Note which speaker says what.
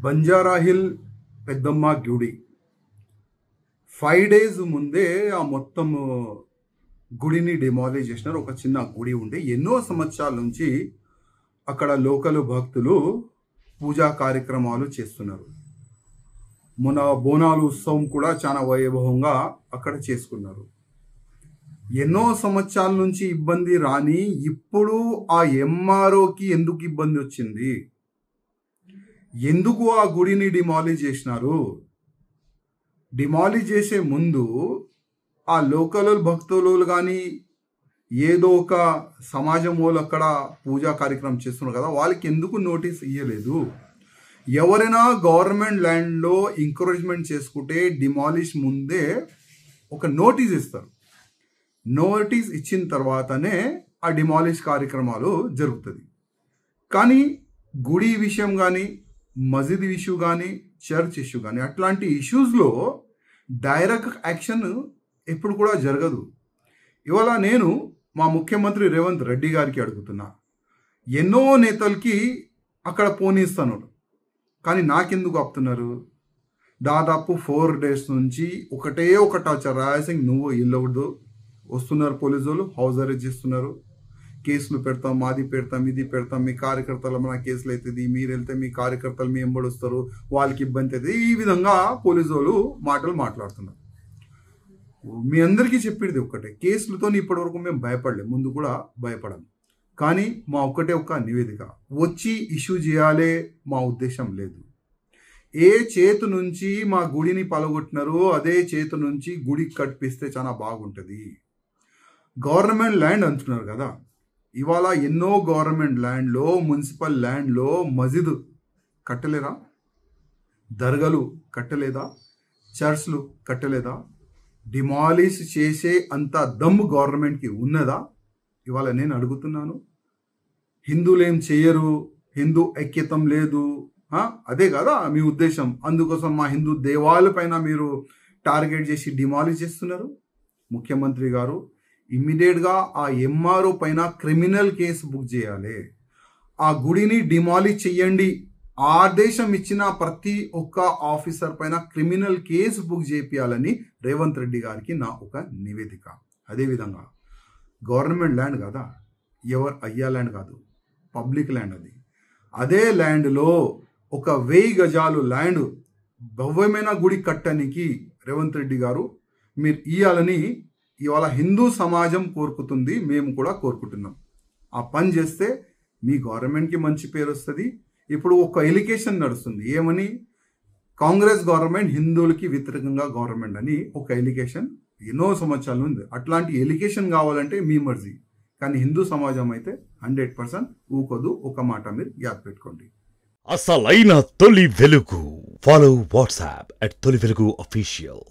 Speaker 1: Banjara hill పెద్దమ్మ గుడి 5 days ముందే ఆ మొత్తం గుడిని డిమాలిష్ చేసినారు. ఒక చిన్న గుడి ఉండే ఎన్నో సంవత్సరాల నుంచి అక్కడ లోకల్ భక్తులు పూజా కార్యక్రమాలు చేస్తున్నారు. మన బోనాలు ఉత్సవం కూడా చాలా వైభవంగా అక్కడ చేసుకున్నారు. ఎన్నో సంవత్సరాల నుంచి ఇబ్బంది రాని ఇప్పుడు ఆ ఎంఆర్ఓకి ఎందుకు ఇబ్బంది వచ్చింది? ఎందుకు ఆ గుడిని డిమాలిష్ చేసినారు? డిమాలిష్ చేసే ముందు ఆ లోకల్ భక్తులు కానీ ఏదో ఒక సమాజం వాళ్ళు అక్కడ పూజా కార్యక్రమం చేస్తున్నారు కదా, వాళ్ళకి ఎందుకు నోటీస్ ఇవ్వలేదు? ఎవరైనా గవర్నమెంట్ ల్యాండ్లో ఎంకరేజ్మెంట్ చేసుకుంటే డిమాలిష్ ముందే ఒక నోటీస్ ఇస్తారు. నోటీస్ ఇచ్చిన తర్వాతనే ఆ డిమాలిష్ కార్యక్రమాలు జరుగుతుంది. కానీ గుడి విషయం కానీ, మసీద్ ఇష్యూ కానీ, చర్చ్ ఇష్యూ కానీ అట్లాంటి ఇష్యూస్లో డైరెక్ట్ యాక్షన్ ఎప్పుడు కూడా జరగదు. ఇవాళ నేను మా ముఖ్యమంత్రి రేవంత్ రెడ్డి గారికి అడుగుతున్నా, ఎన్నో నేతలకి అక్కడ పోనీస్తాను, కానీ నాకెందుకు ఆపుతున్నారు? దాదాపు 4 డేస్ నుంచి ఒకటే ఒక టార్చర్. రాయసింగ్ నువ్వు ఇల్లవద్దు, వస్తున్నారు పోలీసులు, హౌస్ అరెస్ట్ చేస్తున్నారు, కేసులు పెడతాం, మాది పెడతాం, ఇది పెడతాం, మీ కార్యకర్తల మన కేసులు అవుతుంది, మీరు వెళ్తే మీ కార్యకర్తలు మీ ఎంబడి వస్తారు, వాళ్ళకి ఇబ్బంది అవుతుంది. ఈ విధంగా పోలీసులు మాటలు మాట్లాడుతున్నారు. మీ అందరికీ చెప్పేది ఒక్కటే, కేసులతో ఇప్పటివరకు మేము భయపడలేము, ముందు కూడా భయపడము. కానీ మా ఒక్కటే ఒక్క నివేదిక, వచ్చి ఇష్యూ చేయాలే మా ఉద్దేశం లేదు. ఏ చేతు నుంచి మా గుడిని పలగొట్టినారో అదే చేతు నుంచి గుడి కట్టిస్తే చాలా బాగుంటుంది. గవర్నమెంట్ ల్యాండ్ అంటున్నారు కదా, ఇవాళ ఎన్నో గవర్నమెంట్ ల్యాండ్లో, మున్సిపల్ ల్యాండ్లో మసీద్ కట్టలేరా? దర్గాలు కట్టలేదా? చర్చ్లు కట్టలేదా? డిమాలిష్ చేసే అంత దమ్ము గవర్నమెంట్కి ఉన్నదా? ఇవాళ నేను అడుగుతున్నాను. హిందువులు ఏం చేయరు, హిందూ ఐక్యతం లేదు, అదే కదా మీ ఉద్దేశం. అందుకోసం మా హిందూ దేవాలయాలపైన మీరు టార్గెట్ చేసి డిమాలిష్ చేస్తున్నారు. ముఖ్యమంత్రి గారు ఇమ్మీడియట్గా ఆ ఎంఆర్ఓ పైన క్రిమినల్ కేసు బుక్ చేయాలి. ఆ గుడిని డిమాలిష్ చెయ్యండి. ఆదేశం ఇచ్చిన ప్రతి ఒక్క ఆఫీసర్ పైన క్రిమినల్ కేసు బుక్ చేయాలని రేవంత్ రెడ్డి గారికి నా ఒక నివేదిక. అదేవిధంగా గవర్నమెంట్ ల్యాండ్ కదా, ఎవరు అయ్యా ల్యాండ్ కాదు, పబ్లిక్ ల్యాండ్ అది. అదే ల్యాండ్లో ఒక 1000 గజాలు ల్యాండ్ భవ్యమైన గుడి కట్టడానికి రేవంత్ రెడ్డి గారు మీరు ఇవ్వాలని ఇవాళ హిందూ సమాజం కోరుకుతుంది, మేము కూడా కోరుకుంటున్నాం. ఆ పని చేస్తే మీ గవర్నమెంట్కి మంచి పేరు వస్తుంది. ఇప్పుడు ఒక ఎలిగేషన్ నడుస్తుంది, ఏమని? కాంగ్రెస్ గవర్నమెంట్ హిందువులకి వ్యతిరేకంగా గవర్నమెంట్ అని ఒక ఎలిగేషన్ ఎన్నో సంవత్సరాలు ఉంది. అట్లాంటి ఎలిగేషన్ కావాలంటే మీ మర్జీ, కానీ హిందూ సమాజం అయితే 100% ఊకోదు. ఒక మాట మీరు యాద్ పెట్టుకోండి.
Speaker 2: అసలైన తొలి వెలుగు. ఫాలో వాట్సాప్ @తొలి వెలుగు official.